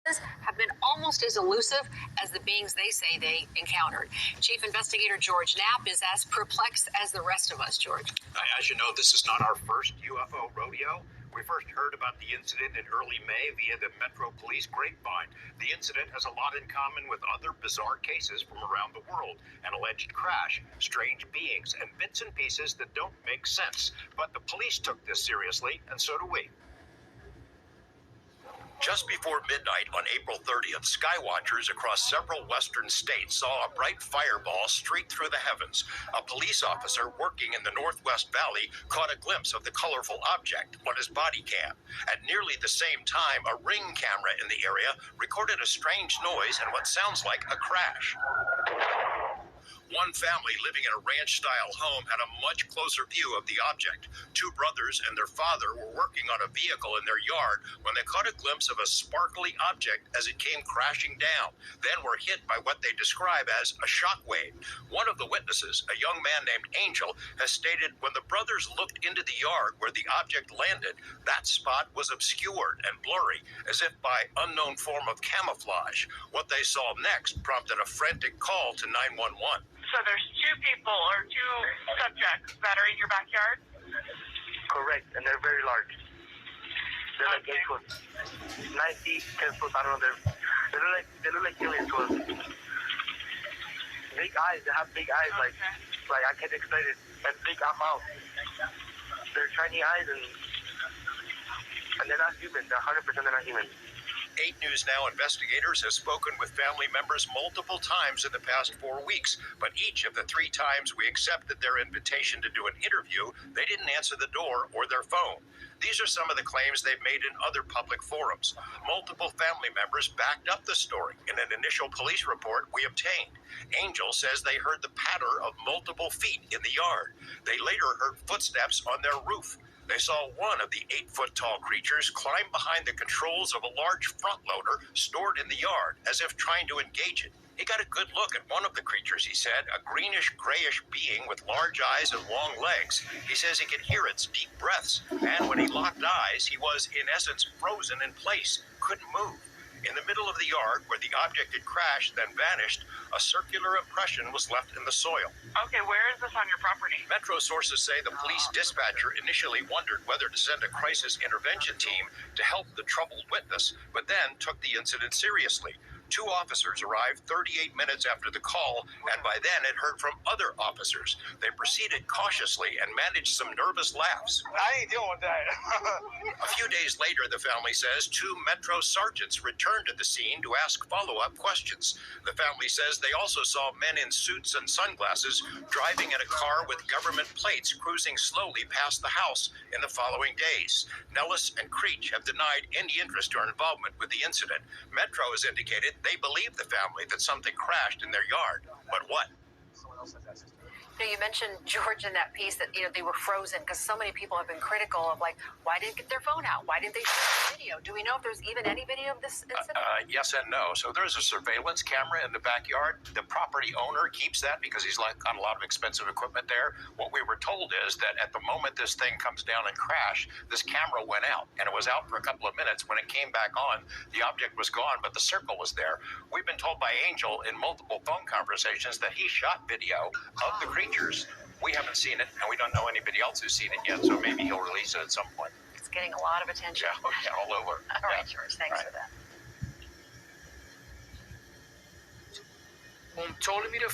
have been almost as elusive as the beings they say they encountered. Chief Investigator George Knapp is as perplexed as the rest of us, George. As you know, this is not our first UFO rodeo. We first heard about the incident in early May via the Metro Police grapevine. The incident has a lot in common with other bizarre cases from around the world. An alleged crash, strange beings, and bits and pieces that don't make sense. But the police took this seriously, and so do we. Just before midnight on April 30th, skywatchers across several western states saw a bright fireball streak through the heavens. A police officer working in the Northwest Valley caught a glimpse of the colorful object on his body cam. At nearly the same time, a Ring camera in the area recorded a strange noise and what sounds like a crash. One family living in a ranch-style home had a much closer view of the object. Two brothers and their father were working on a vehicle in their yard when they caught a glimpse of a sparkly object as it came crashing down, then were hit by what they describe as a shockwave. One of the witnesses, a young man named Angel, has stated when the brothers looked into the yard where the object landed, that spot was obscured and blurry, as if by unknown form of camouflage. What they saw next prompted a frantic call to 911. So there's two people or two subjects that are in your backyard? Correct, and they're very large. They're like 8 foot, 90, 10 foot, I don't know, they look like aliens to us. Big eyes, they have big eyes, like I can't explain it, and big mouth. They're shiny eyes, and they're not human, they're 100% they're not human. 8 News Now investigators have spoken with family members multiple times in the past 4 weeks, but each of the 3 times we accepted their invitation to do an interview, they didn't answer the door or their phone. These are some of the claims they've made in other public forums. Multiple family members backed up the story in an initial police report we obtained. Angel says they heard the patter of multiple feet in the yard. They later heard footsteps on their roof. They saw one of the 8-foot-tall creatures climb behind the controls of a large front loader stored in the yard, as if trying to engage it. He got a good look at one of the creatures, he said, a greenish-grayish being with large eyes and long legs. He says he could hear its deep breaths, and when he locked eyes, he was, in essence, frozen in place, couldn't move. In the middle of the yard, where the object had crashed, then vanished, a circular impression was left in the soil. Okay, where is this on your property? Metro sources say the police dispatcher initially wondered whether to send a crisis intervention team to help the troubled witness, but then took the incident seriously. 2 officers arrived 38 minutes after the call, and by then had heard from other officers. They proceeded cautiously and managed some nervous laughs. I ain't dealing with that. A few days later, the family says 2 Metro sergeants returned to the scene to ask follow-up questions. The family says they also saw men in suits and sunglasses driving in a car with government plates cruising slowly past the house in the following days. Nellis and Creech have denied any interest or involvement with the incident. Metro has indicated they believe the family that something crashed in their yard. But what? You mentioned, George, in that piece that, they were frozen because so many people have been critical of, why didn't they get their phone out? Why didn't they shoot the video? Do we know if there's even any video of this incident? Yes and no. So there's a surveillance camera in the backyard. The property owner keeps that because he's got a lot of expensive equipment there. What we were told is that at the moment this thing comes down and crash, this camera went out, and it was out for a couple of minutes. When it came back on, the object was gone, but the circle was there. We've been told by Angel in multiple phone conversations that he shot video of the creature. We haven't seen it, and we don't know anybody else who's seen it yet, so maybe he'll release it at some point. It's getting a lot of attention. Yeah, all over. All right, George, thanks for that. Told me to